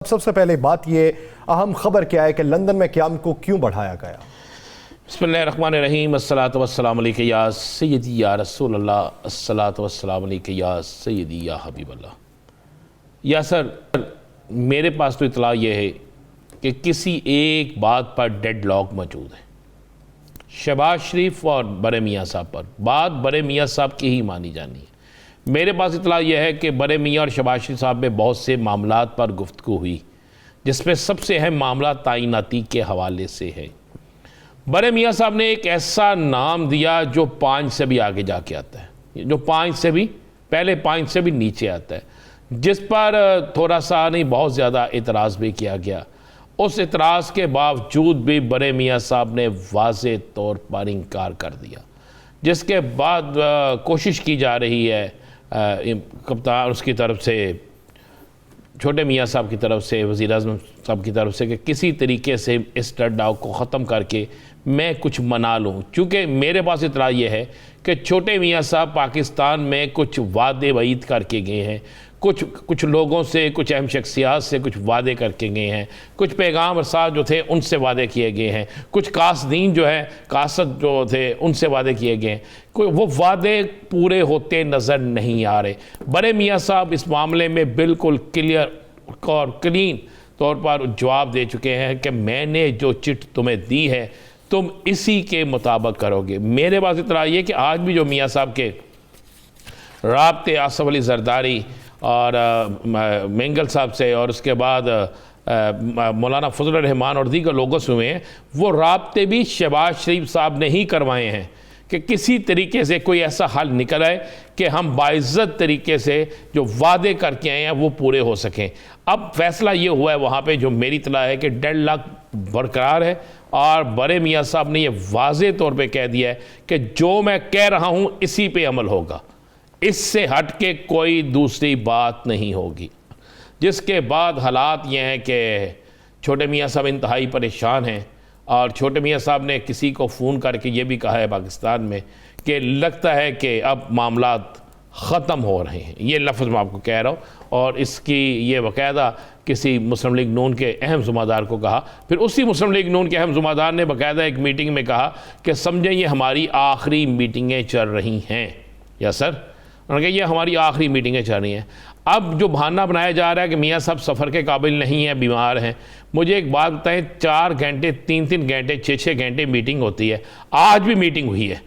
सबसे पहले बात ये अहम खबर क्या है कि लंदन में क़याम को क्यों बढ़ाया गया। बिस्मिल्लाहिर्रहमानिर्रहीम अस्सलातु वस्सलामु अलैका या सय्यदी या रसूल अल्लाह अस्सलातु वस्सलामु अलैका या सय्यदी या हबीब अल्लाह। या सर, मेरे पास तो इतला ये है कि किसी एक बात पर डेडलॉक मौजूद है। शहबाज शरीफ और बड़े मियाँ साहब पर बात बड़े मियाँ साहब की ही मानी जानी है। मेरे पास इतला यह है कि बड़े मियाँ और शहबाज शरीफ साहब में बहुत से मामलात पर गुफ्तगू हुई, जिसमें सबसे अहम मामला तैनाती के हवाले से है। बड़े मियाँ साहब ने एक ऐसा नाम दिया जो 5 से भी आगे जाके आता है, जो 5 से भी पहले 5 से भी नीचे आता है, जिस पर थोड़ा सा नहीं बहुत ज़्यादा एतराज़ भी किया गया। उस एतराज़ के बावजूद भी बड़े मियाँ साहब ने वाज़े तौर पर इनकार कर दिया, जिसके बाद कोशिश की जा रही है कप्तान उसकी तरफ से, छोटे मियाँ साहब की तरफ से, वज़ीर आज़म साहब की तरफ से, कि किसी तरीके से इस टर्नआउट को ख़त्म करके मैं कुछ मना लूँ। चूँकि मेरे पास इतना ये है कि छोटे मियाँ साहब पाकिस्तान में कुछ वादे वईद करके गए हैं, कुछ लोगों से, कुछ अहम शख्सियात से कुछ वादे करके गए हैं, कुछ पैगाम रसाज जो थे उनसे वादे किए गए हैं, कुछ कासदीन जो है कासद जो थे उनसे वादे किए गए हैं। कोई वो वादे पूरे होते नज़र नहीं आ रहे। बड़े मियाँ साहब इस मामले में बिल्कुल क्लियर और क्लीन तौर पर जवाब दे चुके हैं कि मैंने जो चिट तुम्हें दी है तुम इसी के मुताबिक करोगे। मेरे पास इतना ये कि आज भी जो मियाँ साहब के राब्ते आसफ अली जरदारी और मेंगल साहब से और उसके बाद मौलाना फजल रहमान और दीगर लोगों से हुए हैं, वो राब्ते भी शहबाज शरीफ साहब ने ही करवाए हैं कि किसी तरीके से कोई ऐसा हल निकल आए कि हम बाइज़्ज़त तरीके से जो वादे करके आए हैं वो पूरे हो सकें। अब फैसला ये हुआ है वहाँ पे, जो मेरी इत्तला है कि डेडलॉक बरकरार है और बड़े मियाँ साहब ने ये वाज़े तौर पे कह दिया है कि जो मैं कह रहा हूँ इसी पे अमल होगा, इससे हट के कोई दूसरी बात नहीं होगी। जिसके बाद हालात ये हैं कि छोटे मियाँ साहब इंतहाई परेशान हैं और छोटे मियाँ साहब ने किसी को फ़ोन करके ये भी कहा है पाकिस्तान में कि लगता है कि अब मामलात ख़त्म हो रहे हैं। ये लफ्ज़ मैं आपको कह रहा हूँ और इसकी ये बाकायदा किसी मुस्लिम लीग नून के अहम ज़ुम्मेदार को कहा। फिर उसी मुस्लिम लीग नून के अहम ज़ुम्मेदार ने बाकायदा एक मीटिंग में कहा कि समझें ये हमारी आखिरी मीटिंगें चल रही हैं। या सर, उन्होंने कहा ये हमारी आखिरी मीटिंगें चल रही हैं। अब जो बहाना बनाया जा रहा है कि मियाँ साहब सफ़र के काबिल नहीं हैं, बीमार हैं, मुझे एक बात बताएं, 4 घंटे 3-3 घंटे 6-6 घंटे मीटिंग होती है, आज भी मीटिंग हुई है।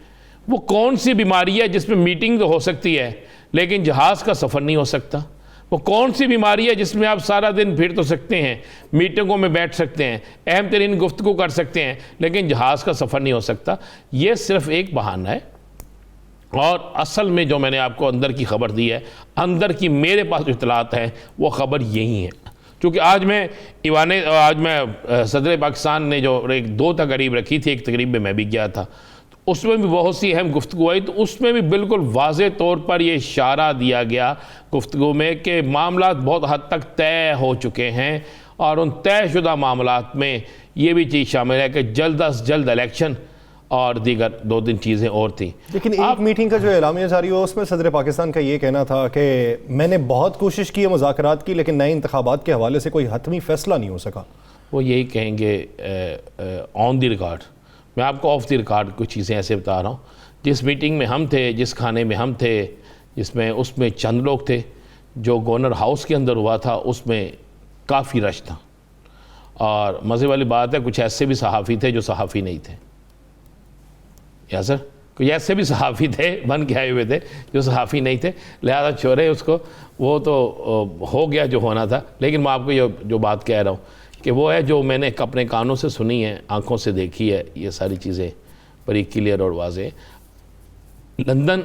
वो कौन सी बीमारी है जिसमें मीटिंग तो हो सकती है लेकिन जहाज़ का सफ़र नहीं हो सकता? वो कौन सी बीमारी है जिसमें आप सारा दिन फिर तो सकते हैं, मीटिंगों में बैठ सकते हैं, अहम तरीन गुफ्तगू कर सकते हैं, लेकिन जहाज़ का सफ़र नहीं हो सकता? ये सिर्फ़ एक बहाना है। और असल में जो मैंने आपको अंदर की खबर दी है, अंदर की मेरे पास जो इत्तलात हैं वो ख़बर यही है। क्योंकि आज मैं सदर पाकिस्तान ने जो एक 2 तकरीब रखी थी, एक तकरीब में मैं भी गया था, तो उसमें भी बहुत सी अहम गुफ्तगू आई। तो उसमें भी बिल्कुल वाज़े तौर पर ये इशारा दिया गया गुफ्तगू में कि मामलात बहुत हद तक तय हो चुके हैं और उन तयशुदा मामलात में ये भी चीज़ शामिल है कि जल्द अज जल्द इलेक्शन और दीगर 2-3 चीज़ें और थी। लेकिन एक मीटिंग का जो एलामिया जारी हुआ उसमें सदर पाकिस्तान का ये कहना था कि मैंने बहुत कोशिश की है मुज़ाकरात की, लेकिन नए इंतखाबात के हवाले से कोई हतमी फ़ैसला नहीं हो सका। वो यही कहेंगे ऑन द रिकॉर्ड। मैं आपको ऑफ द रिकॉर्ड कुछ चीज़ें ऐसे बता रहा हूँ। जिस मीटिंग में हम थे, जिस खाने में हम थे, जिसमें उसमें चंद लोग थे, जो गवर्नर हाउस के अंदर हुआ था उसमें काफ़ी रश था। और मज़े वाली बात है, कुछ ऐसे भी सहाफ़ी थे जो सहाफ़ी नहीं थे। या सर, कोई ऐसे भी सहाफ़ी थे बन के आए हुए थे जो सहाफ़ी नहीं थे, लिहाजा छोड़े उसको, वो तो हो गया जो होना था। लेकिन मैं आपको ये जो बात कह रहा हूँ कि वो है जो मैंने अपने कानों से सुनी है, आँखों से देखी है, ये सारी चीज़ें बड़ी क्लियर और वाज़ेह। लंदन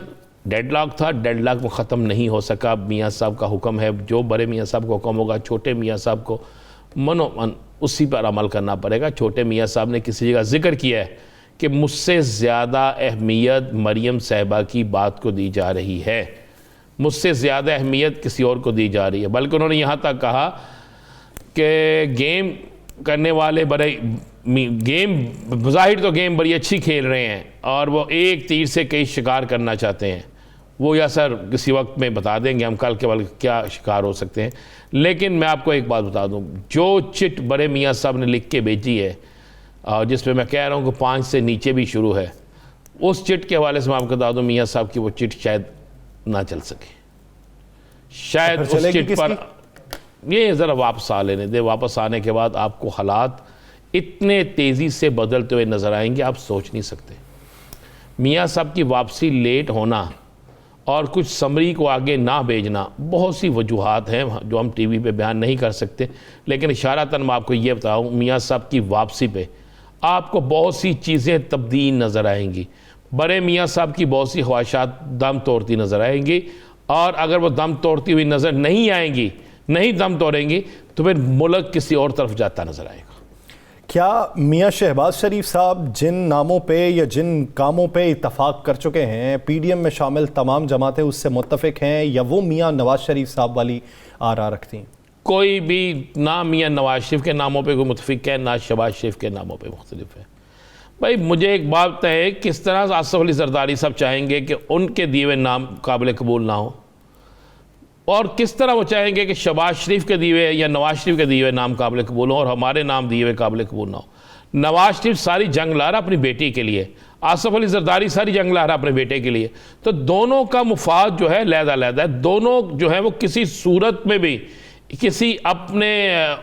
डेडलॉक था, डेडलॉक में ख़त्म नहीं हो सका। मियाँ साहब का हुक्म है, जो बड़े मियाँ साहब को हुक्म होगा, छोटे मियाँ साहब को मनोमन उसी पर अमल करना पड़ेगा। छोटे मियाँ साहब ने किसी जगह जिक्र किया है कि मुझसे ज़्यादा अहमियत मरियम साहिबा की बात को दी जा रही है, मुझसे ज़्यादा अहमियत किसी और को दी जा रही है। बल्कि उन्होंने यहाँ तक कहा कि गेम करने वाले बज़ाहिर तो गेम बड़ी अच्छी खेल रहे हैं और वो एक तीर से कई शिकार करना चाहते हैं, वो या सर किसी वक्त में बता देंगे हम कल के वल क्या शिकार हो सकते हैं। लेकिन मैं आपको एक बात बता दूं, जो चिट बड़े मियाँ साहब ने लिख के भेजी है जिसमें मैं कह रहा हूं कि 5 से नीचे भी शुरू है, उस चिट के हवाले से मैं आपको बता दूं मियाँ साहब की वो चिट शायद ना चल सके। शायद उस चिट पर ये ज़रा वापस आ लेने दे। वापस आने के बाद आपको हालात इतने तेज़ी से बदलते हुए नज़र आएंगे, आप सोच नहीं सकते। मियाँ साहब की वापसी लेट होना और कुछ समरी को आगे ना भेजना, बहुत सी वजूहात हैं जो हम टीवी पे बयान नहीं कर सकते, लेकिन इशारतन मैं आपको ये बताऊँ, मियाँ साहब की वापसी पे आपको बहुत सी चीज़ें तब्दील नज़र आएंगी। बड़े मियाँ साहब की बहुत सी ख्वाहिशात दम तोड़ती नज़र आएंगी, और अगर वो दम तोड़ती हुई नज़र नहीं आएंगी, नहीं दम तोड़ेंगी, तो फिर मुल्क किसी और तरफ जाता नज़र आएगा। क्या मियां शहबाज शरीफ साहब जिन नामों पे या जिन कामों पे इत्तफाक कर चुके हैं, पीडीएम में शामिल तमाम जमातें उससे मुत्तफिक हैं, या वो मियां नवाज शरीफ साहब वाली आरा रखती हैं? कोई भी ना मियां नवाज शरीफ के नामों पे कोई मुत्तफिक है, ना शहबाज शरीफ के नामों पे मुख्तलिफ है। भाई मुझे एक बात है, किस तरह आसिफ अली जरदारी साहब चाहेंगे कि उनके दिए हुए नाम काबिल कबूल ना हो, और किस तरह वो चाहेंगे कि शहबाज शरीफ के दिए हुए या नवाज शरीफ के दिए हुए नाम काबिल कबूल हो और हमारे नाम दिए हुए काबिल कबूल ना हो। नवाज शरीफ सारी जंग ला रहा अपनी बेटी के लिए, आसिफ अली जरदारी सारी जंग ला रहा अपने बेटे के लिए, तो दोनों का मुफाद जो है लहदा है। दोनों जो है वो किसी सूरत में भी किसी अपने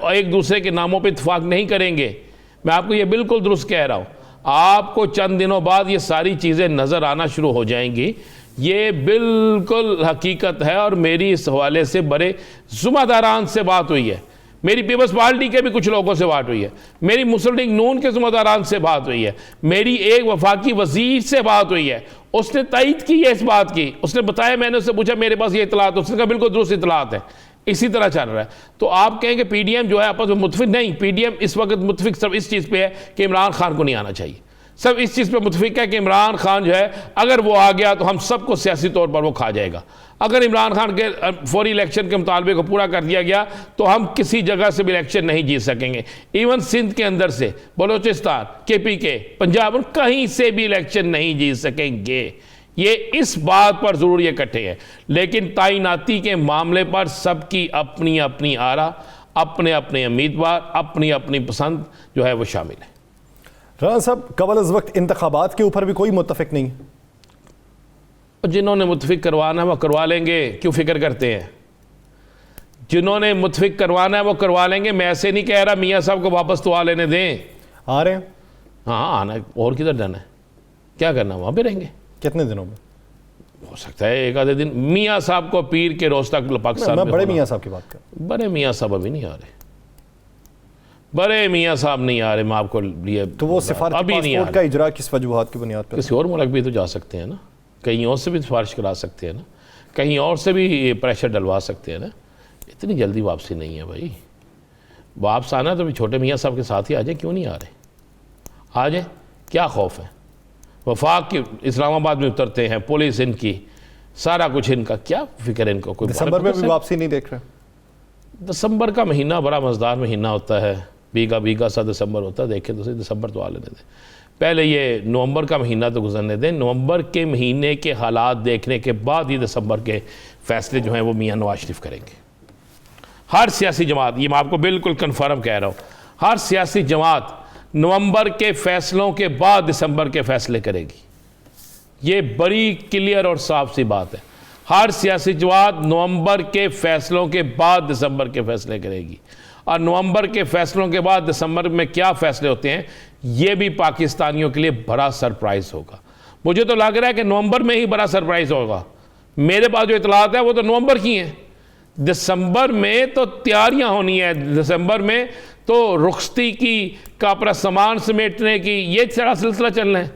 एक दूसरे के नामों पर इत्तफाक नहीं करेंगे। मैं आपको ये बिल्कुल दुरुस्त कह रहा हूँ। आपको चंद दिनों बाद ये सारी चीज़ें नज़र आना शुरू हो जाएंगी, ये बिल्कुल हकीकत है। और मेरी इस हवाले से बड़े ज़िम्मेदारान से बात हुई है, मेरी पीपल्स पार्टी के भी कुछ लोगों से बात हुई है, मेरी मुस्लिम लीग नून के ज़िम्मेदारान से बात हुई है, मेरी एक वफाकी वजीर से बात हुई है, उसने तायद की है इस बात की। उसने बताया, मैंने उससे पूछा मेरे पास ये इतलात, उसने कहा बिल्कुल दुरुस्त इतलात है। इसी तरह चल रहा है। तो आप कहेंगे पीडीएम जो है आपस में मुत्तफिक नहीं, पीडीएम इस वक्त मुत्तफिक सब इस चीज़ पे है कि इमरान खान को नहीं आना चाहिए। सब इस चीज़ पे मुत्तफिक है कि इमरान खान जो है अगर वो आ गया तो हम सबको सियासी तौर पर वो खा जाएगा। अगर इमरान खान के फौरी इलेक्शन के मुतालबे को पूरा कर दिया गया तो हम किसी जगह से भी इलेक्शन नहीं जीत सकेंगे। इवन सिंध के अंदर से बलोचिस्तान, KPK, पंजाब, कहीं से भी इलेक्शन नहीं जीत सकेंगे। ये इस बात पर ज़रूर ये इकट्ठे हैं। लेकिन तैनाती के मामले पर सबकी अपनी अपनी आरा, अपने अपने उम्मीदवार, अपनी अपनी पसंद जो है वो शामिल है। राना साहब, कबल अज़ वक्त इंतखाबात के ऊपर भी कोई मुत्तफिक नहीं? जिन्होंने मुत्तफिक करवाना है वो करवा लेंगे, क्यों फिक्र करते हैं? जिन्होंने मुत्तफिक करवाना है वो करवा लेंगे। मैं ऐसे नहीं कह रहा मियाँ साहब को वापस तो आ लेने दें। आ रहे हैं? हाँ आना है, और किधर जाना है, क्या करना, वहाँ पे रहेंगे। कितने दिनों में? हो सकता है एक आधे दिन। मियाँ साहब को पीर के रोज तक पाकिस्तान में बड़े मियाँ साहब की बात कर। बड़े मियाँ साहब अभी नहीं आ रहे, बड़े मियाँ साहब नहीं आ रहे। मैं आपको लिए तो वो सिफारिश अभी नहीं आ रहे। का इजरा किस वजूहात की बुनियाद पर? किसी और मुल्क भी तो जा सकते हैं ना, कहीं और से भी सिफारिश करा सकते हैं ना, कहीं और से भी प्रेशर डलवा सकते हैं ना। इतनी जल्दी वापसी नहीं है भाई। वापस आना तो भी छोटे मियाँ साहब के साथ ही आ जाए, क्यों नहीं आ रहे? आ जाए, क्या खौफ है? वफाक की इस्लामाबाद में उतरते हैं, पुलिस इनकी, सारा कुछ इनका, क्या फिक्र है इनको? कोई दिसंबर में भी वापसी नहीं देख रहे? दिसंबर का महीना बड़ा मज़ेदार महीना होता है, भीगा भीगा सा दिसंबर होता है। देखें तो सही, दिसंबर तो आ लेने दें, पहले ये नवंबर का महीना तो गुजरने दें। नवंबर के महीने के हालात देखने के बाद ही दिसंबर के फैसले जो हैं वो मियाँ नवाज शरीफ करेंगे। हर सियासी जमात, ये मैं आपको बिल्कुल कन्फर्म कह रहा हूँ, हर सियासी जमात नवंबर के फैसलों के बाद दिसंबर के फैसले करेगी। ये बड़ी क्लियर और साफ सी बात है। हर सियासी जमात नवंबर के फैसलों के बाद दिसंबर के फैसले करेगी। और नवंबर के फैसलों के बाद दिसंबर में क्या फैसले होते हैं, ये भी पाकिस्तानियों के लिए बड़ा सरप्राइज होगा। मुझे तो लग रहा है कि नवंबर में ही बड़ा सरप्राइज होगा। मेरे पास जो इतलात है वो तो नवंबर की हैं। दिसंबर में तो तैयारियां होनी है, दिसंबर में तो रुखसती की का अपना सामान समेटने की, ये सारा सिलसिला चलना है,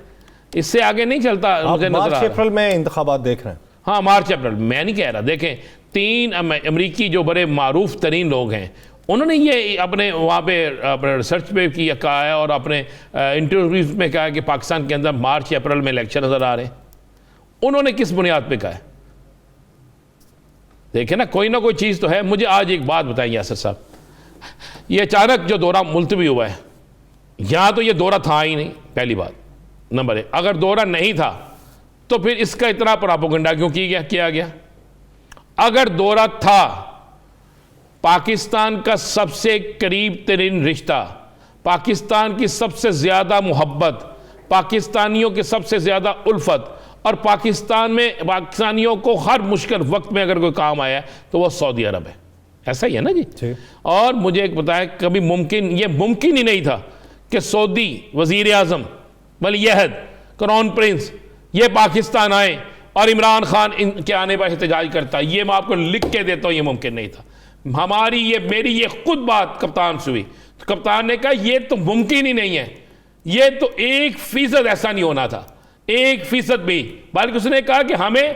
इससे आगे नहीं चलता। मुझे नजर आ रहा है अप्रैल में इंतखाबात देख रहे हैं? हाँ मार्च अप्रैल, मैं नहीं कह रहा। देखें 3 अमरीकी जो बड़े मारूफ तरीन लोग हैं, उन्होंने ये अपने वहाँ पे अपने रिसर्च पे किया कहा है और अपने इंटरव्यूज में कहा है कि पाकिस्तान के अंदर मार्च अप्रैल में इलेक्शन नज़र आ रहे हैं। उन्होंने किस बुनियाद पे कहा है? देखें ना कोई चीज़ तो है। मुझे आज एक बात बताइए यासर साहब, ये अचानक जो दौरा मुलतवी हुआ है, यहाँ तो ये दौरा था ही नहीं, पहली बात। नंबर 1, अगर दौरा नहीं था तो फिर इसका इतना प्रोपेगेंडा क्यों किया गया? अगर दौरा था, पाकिस्तान का सबसे करीब तरीन रिश्ता, पाकिस्तान की सबसे ज़्यादा मोहब्बत, पाकिस्तानियों की सबसे ज़्यादा उल्फत, और पाकिस्तान में पाकिस्तानियों को हर मुश्किल वक्त में अगर कोई काम आया तो वह सऊदी अरब है। ऐसा ही है ना जी? और मुझे एक बताएं, कभी ये मुमकिन ही नहीं था कि सऊदी वज़ीर आज़म वली-ए-अहद क्राउन प्रिंस ये पाकिस्तान आए और इमरान खान इनके आने पर एहतजाज करता। ये मैं आपको लिख के देता हूँ, ये मुमकिन नहीं था। मेरी ये खुद बात कप्तान से हुई, तो कप्तान ने कहा ये तो मुमकिन ही नहीं है, ये तो 1% ऐसा नहीं होना था, 1% भी। बल्कि उसने कहा कि हमें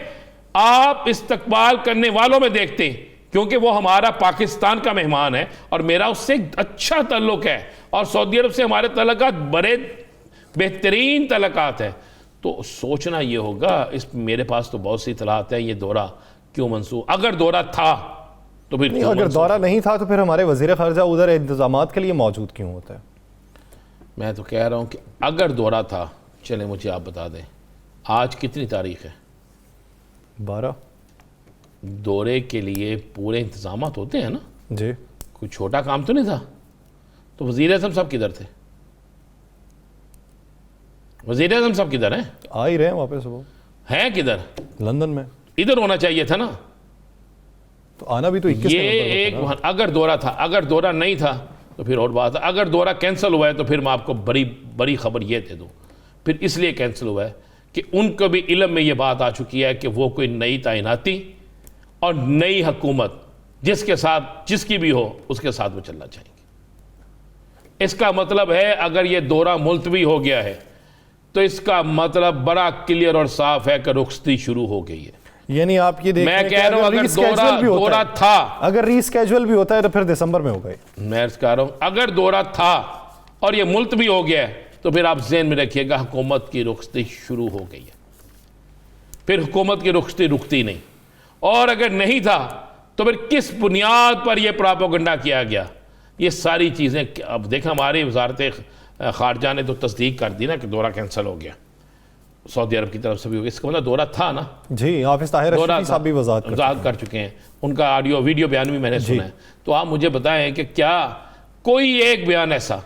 आप इस्तकबाल करने वालों में देखते हैं, क्योंकि वो हमारा पाकिस्तान का मेहमान है और मेरा उससे अच्छा ताल्लुक है, और सऊदी अरब से हमारे तल्लुकात बड़े बेहतरीन तल्लुकात हैं। तो सोचना ये होगा, मेरे पास तो बहुत सी इतलात है, ये दौरा क्यों मंसूख, अगर दौरा था तो फिर नहीं, अगर दौरा नहीं था तो फिर हमारे वज़ीर ख़ारजा उधर इंतजामात के लिए मौजूद क्यों होता है? मैं तो कह रहा हूँ कि अगर दौरा था, चले मुझे आप बता दें आज कितनी तारीख है? 12। दौरे के लिए पूरे इंतजामात होते हैं ना जी। कोई छोटा काम तो नहीं था। तो वज़ीर आज़म साहब किधर थे? वज़ीर आज़म साहब किधर हैं? आ ही रहे हैं वापस, वो हैं किधर? लंदन में। इधर होना चाहिए था ना। तो आना भी तो 21 ये एक अगर दौरा था, अगर दौरा नहीं था तो फिर और बात है। अगर दौरा कैंसिल हुआ है तो फिर मैं आपको बड़ी बड़ी खबर ये दे दूँ, फिर इसलिए कैंसिल हुआ है कि उनको भी इल्म में ये बात आ चुकी है कि वो कोई नई तैनाती और नई हुकूमत जिसके साथ जिसकी भी हो उसके साथ वो चलना चाहेंगे। इसका मतलब है अगर ये दौरा मुलतवी हो गया है तो इसका मतलब बड़ा क्लियर और साफ है कि रुखसती शुरू हो गई है। यानी आप ये देख, मैं कह रहा हूं अगर दौरा था, अगर रीस्केजुअल भी होता है तो फिर दिसंबर में होगा। मैं कह रहा हूं अगर दौरा था और ये मुलतवी हो गया है तो फिर आप ज़हन में रखिएगा हुकूमत की रुखसती शुरू हो गई है, फिर हुकूमत की रुखसती रुकती नहीं। और अगर नहीं था तो फिर किस बुनियाद पर यह प्रोपेगेंडा किया गया? ये सारी चीज़ें अब देखें, हमारी वजारत खारजा ने तो तस्दीक कर दी ना कि दौरा कैंसिल हो गया, सऊदी अरब की तरफ से भी हो गया। इसका मतलब दौरा था ना जी। हाफिज़ ताहिर रशीदी साहब भी वज़ाहत कर चुके हैं, उनका ऑडियो वीडियो बयान भी मैंने सुना है। तो आप मुझे बताएं कि क्या कोई एक बयान ऐसा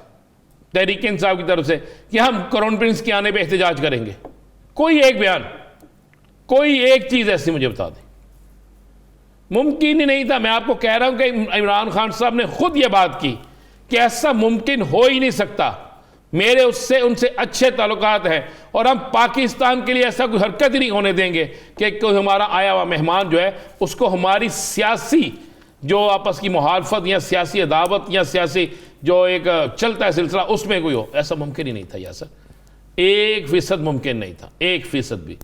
तहरीक इंसाफ की तरफ से कि हम क्राउन प्रिंस के आने पर एहतजाज करेंगे, कोई एक बयान, कोई एक चीज़ ऐसी मुझे बता दें? मुमकिन ही नहीं था। मैं आपको कह रहा हूं कि इमरान खान साहब ने खुद ये बात की कि ऐसा मुमकिन हो ही नहीं सकता, मेरे उनसे अच्छे ताल्लुकात हैं और हम पाकिस्तान के लिए ऐसा कोई हरकत ही नहीं होने देंगे कि कोई हमारा आया हुआ मेहमान जो है उसको हमारी सियासी जो आपस की मुखालफत या सियासी अदावत या सियासी जो एक चलता है सिलसिला उसमें कोई हो। ऐसा मुमकिन ही नहीं था यासर, 1% मुमकिन नहीं था, 1% भी।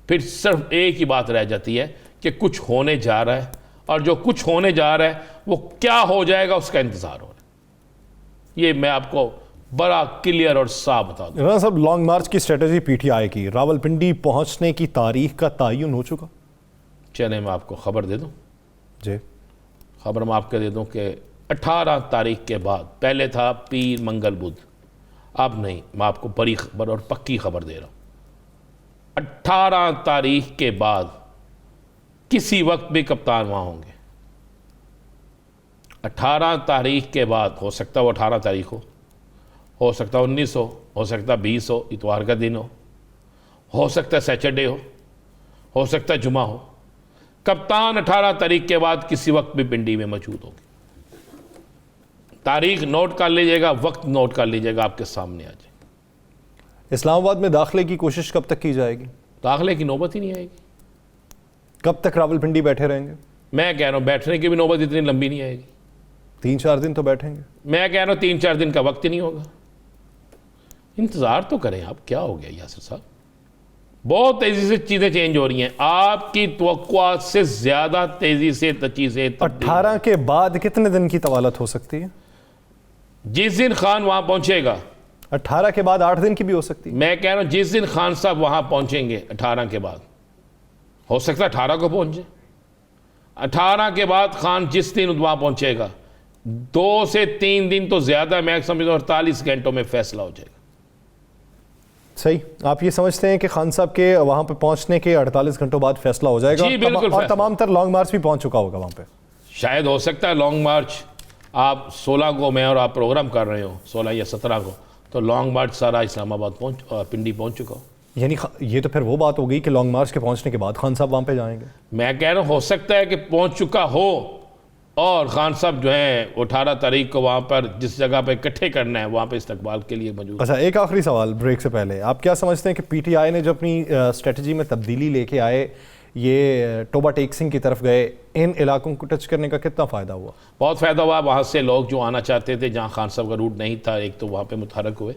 फिर सिर्फ एक ही बात रह जाती है कि कुछ होने जा रहा है, और जो कुछ होने जा रहा है वो क्या हो जाएगा उसका इंतजार हो रहा है। ये मैं आपको बड़ा क्लियर और साफ बता दूं। इमरान साहब, लॉन्ग मार्च की स्ट्रेटजी पीटीआई की, रावलपिंडी पहुंचने की तारीख का तयन हो चुका? चले मैं आपको खबर दे दूं जी। खबर मैं आपको दे दूं कि 18 तारीख के बाद, पहले था पीर मंगल बुध, अब नहीं, मैं आपको बड़ी खबर और पक्की खबर दे रहा हूं। 18 तारीख के बाद किसी वक्त भी कप्तान वहां होंगे। 18 तारीख के बाद, हो सकता है वो 18 तारीख हो सकता है 19 हो सकता है 20 हो, इतवार का दिन हो सकता है सैटरडे हो सकता है जुमा हो। कप्तान 18 तारीख के बाद किसी वक्त भी पिंडी में मौजूद होंगे। तारीख नोट कर लीजिएगा, वक्त नोट कर लीजिएगा, आपके सामने आ जाए। इस्लामाबाद में दाखिले की कोशिश कब तक की जाएगी? दाखिले की नौबत ही नहीं आएगी। कब तक रावलपिंडी बैठे रहेंगे? मैं कह रहा हूं बैठने की भी नौबत इतनी लंबी नहीं आएगी, 3-4 दिन तो बैठेंगे। मैं कह रहा हूं 3-4 दिन का वक्त ही नहीं होगा। इंतजार तो करें आप। क्या हो गया यासर साहब? बहुत तेजी से चीजें चेंज हो रही हैं, आपकी तवक्कुआत से ज्यादा तेजी से चीजें। 18 के बाद कितने दिन की तवालत हो सकती है? जिस दिन खान वहां पहुंचेगा। 18 के बाद 8 दिन की भी हो सकती है। मैं कह रहा हूं जिस दिन खान साहब वहां पहुंचेंगे 18 के बाद, हो सकता है 18 को पहुंचे। 18 के बाद खान जिस दिन वहां पहुंचेगा, 2 से 3 दिन तो ज्यादा, मैं समझता हूं 48 घंटों में फैसला हो जाएगा। सही, आप ये समझते हैं कि खान साहब के वहाँ पे पहुँचने के 48 घंटों बाद फैसला हो जाएगा? जी, बिल्कुल और फैसला। तमाम तर लॉन्ग मार्च भी पहुँच चुका होगा वहाँ पे? शायद हो सकता है लॉन्ग मार्च, आप 16 को मैं और आप प्रोग्राम कर रहे हो 16 या 17 को, तो लॉन्ग मार्च सारा इस्लामाबाद पिंडी पहुंच चुका हो। यानी ये तो फिर वो बात हो गई कि लॉन्ग मार्च के पहुँचने के बाद खान साहब वहाँ पे जाएंगे? मैं कह रहा हूँ हो सकता है कि पहुंच चुका हो, और खान साहब जो है 18 तारीख को वहाँ पर जिस जगह पे इकट्ठे करना है वहाँ पे इस्तकबाल के लिए मौजूद। अच्छा, एक आखिरी सवाल ब्रेक से पहले, आप क्या समझते हैं कि पीटीआई ने जो अपनी स्ट्रेटजी में तब्दीली लेके आए, ये टोबा टेक सिंह की तरफ गए, इन इलाकों को टच करने का कितना फ़ायदा हुआ? बहुत फ़ायदा हुआ। वहाँ से लोग जो आना चाहते थे जहाँ खान साहब का रूट नहीं था, एक तो वहाँ पे मुतहरक हुए।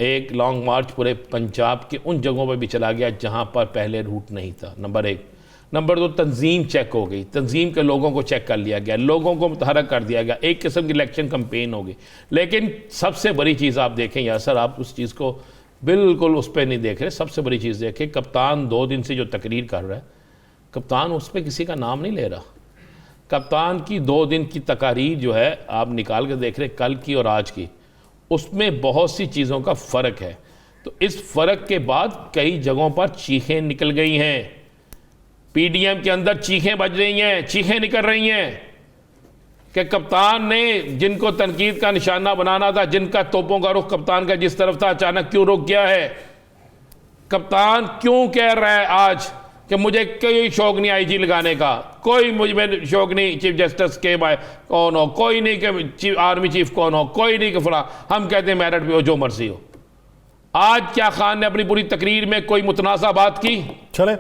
एक लॉन्ग मार्च पूरे पंजाब के उन जगहों पर भी चला गया जहाँ पर पहले रूट नहीं था, नंबर 1। नंबर 2, तंजीम चेक हो गई, तंजीम के लोगों को चेक कर लिया गया, लोगों को मुतहरक कर दिया गया, एक किस्म की इलेक्शन कंपेन हो गई। लेकिन सबसे बड़ी चीज़ आप देखें यासर, आप उस चीज़ को बिल्कुल उस पर नहीं देख रहे। सबसे बड़ी चीज़ देखें, कप्तान 2 दिन से जो तकरीर कर रहा है, कप्तान उस पर किसी का नाम नहीं ले रहा। कप्तान की 2 दिन की तकारीर जो है आप निकाल के देख रहे, कल की और आज की, उसमें बहुत सी चीज़ों का फ़र्क है। तो इस फ़र्क के बाद कई जगहों पर चीखें निकल गई हैं, पीडीएम के अंदर चीखें बज रही हैं, चीखें निकल रही हैं कि कप्तान ने जिनको तनकीद का निशाना बनाना था, जिनका तोपों का रुख कप्तान का जिस तरफ था, अचानक क्यों रुक गया है? कप्तान क्यों कह रहा है आज कि मुझे कोई शौक नहीं आईजी लगाने का, कोई मुझ में शौक नहीं चीफ जस्टिस के कौन हो, कोई नहीं कि आर्मी चीफ कौन हो, कोई नहीं कि फला, हम कहते हैं मेरिट पे हो, जो मर्जी हो। आज क्या खान ने अपनी पूरी तकरीर में कोई मुतनाज़ा बात की? चलें